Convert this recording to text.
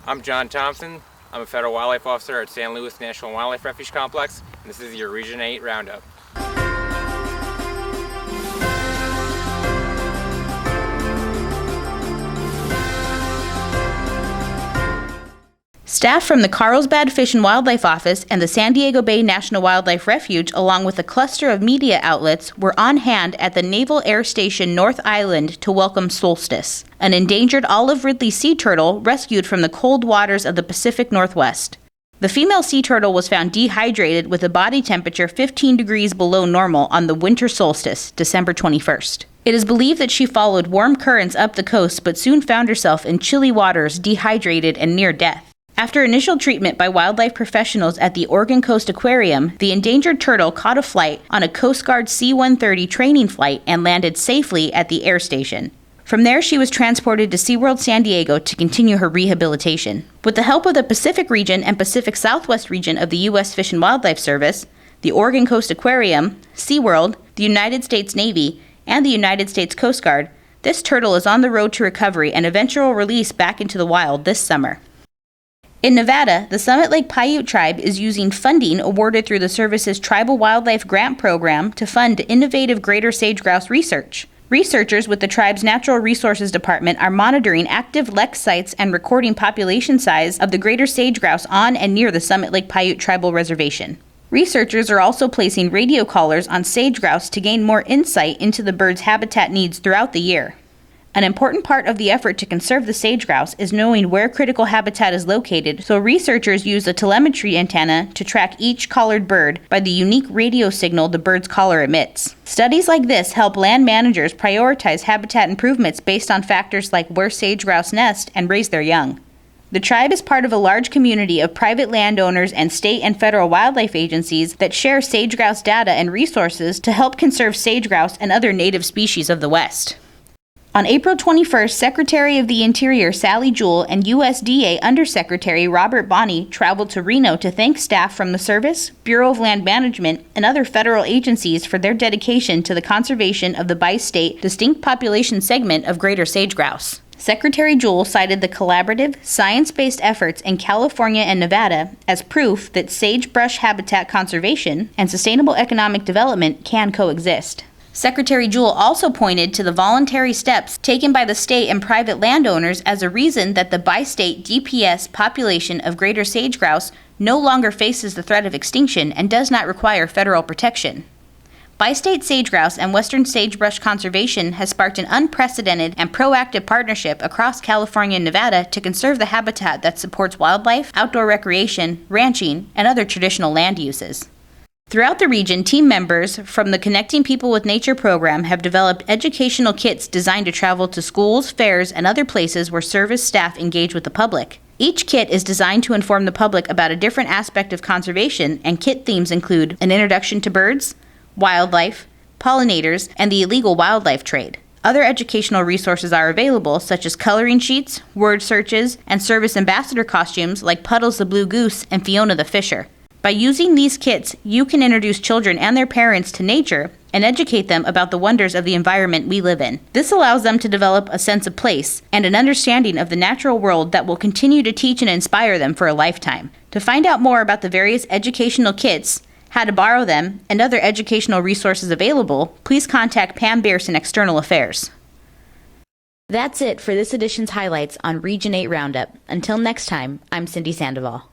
I'm John Thompson. I'm a federal wildlife officer at San Luis National Wildlife Refuge Complex, and this is your Region 8 Roundup. Staff from the Carlsbad Fish and Wildlife Office and the San Diego Bay National Wildlife Refuge, along with a cluster of media outlets, were on hand at the Naval Air Station North Island to welcome Solstice, an endangered olive ridley sea turtle rescued from the cold waters of the Pacific Northwest. The female sea turtle was found dehydrated with a body temperature 15 degrees below normal on the winter solstice, December 21st. It is believed that she followed warm currents up the coast but soon found herself in chilly waters, dehydrated and near death. After initial treatment by wildlife professionals at the Oregon Coast Aquarium, the endangered turtle caught a flight on a Coast Guard C-130 training flight and landed safely at the air station. From there, she was transported to SeaWorld San Diego to continue her rehabilitation. With the help of the Pacific Region and Pacific Southwest Region of the U.S. Fish and Wildlife Service, the Oregon Coast Aquarium, SeaWorld, the United States Navy, and the United States Coast Guard, this turtle is on the road to recovery and eventual release back into the wild this summer. In Nevada, the Summit Lake Paiute Tribe is using funding awarded through the service's Tribal Wildlife Grant Program to fund innovative greater sage-grouse research. Researchers with the tribe's Natural Resources Department are monitoring active lek sites and recording population size of the greater sage-grouse on and near the Summit Lake Paiute Tribal Reservation. Researchers are also placing radio collars on sage-grouse to gain more insight into the bird's habitat needs throughout the year. An important part of the effort to conserve the sage-grouse is knowing where critical habitat is located, so researchers use a telemetry antenna to track each collared bird by the unique radio signal the bird's collar emits. Studies like this help land managers prioritize habitat improvements based on factors like where sage-grouse nest and raise their young. The tribe is part of a large community of private landowners and state and federal wildlife agencies that share sage-grouse data and resources to help conserve sage-grouse and other native species of the West. On April 21st, Secretary of the Interior Sally Jewell and USDA Undersecretary Robert Bonney traveled to Reno to thank staff from the Service, Bureau of Land Management, and other federal agencies for their dedication to the conservation of the bi-state distinct population segment of greater sage-grouse. Secretary Jewell cited the collaborative, science-based efforts in California and Nevada as proof that sagebrush habitat conservation and sustainable economic development can coexist. Secretary Jewell also pointed to the voluntary steps taken by the state and private landowners as a reason that the bi-state DPS population of greater sage-grouse no longer faces the threat of extinction and does not require federal protection. Bi-state sage-grouse and western sagebrush conservation has sparked an unprecedented and proactive partnership across California and Nevada to conserve the habitat that supports wildlife, outdoor recreation, ranching, and other traditional land uses. Throughout the region, team members from the Connecting People with Nature program have developed educational kits designed to travel to schools, fairs, and other places where service staff engage with the public. Each kit is designed to inform the public about a different aspect of conservation, and kit themes include an introduction to birds, wildlife, pollinators, and the illegal wildlife trade. Other educational resources are available, such as coloring sheets, word searches, and service ambassador costumes like Puddles the Blue Goose and Fiona the Fisher. By using these kits, you can introduce children and their parents to nature and educate them about the wonders of the environment we live in. This allows them to develop a sense of place and an understanding of the natural world that will continue to teach and inspire them for a lifetime. To find out more about the various educational kits, how to borrow them, and other educational resources available, please contact Pam Beerson External Affairs. That's it for this edition's highlights on Region 8 Roundup. Until next time, I'm Cindy Sandoval.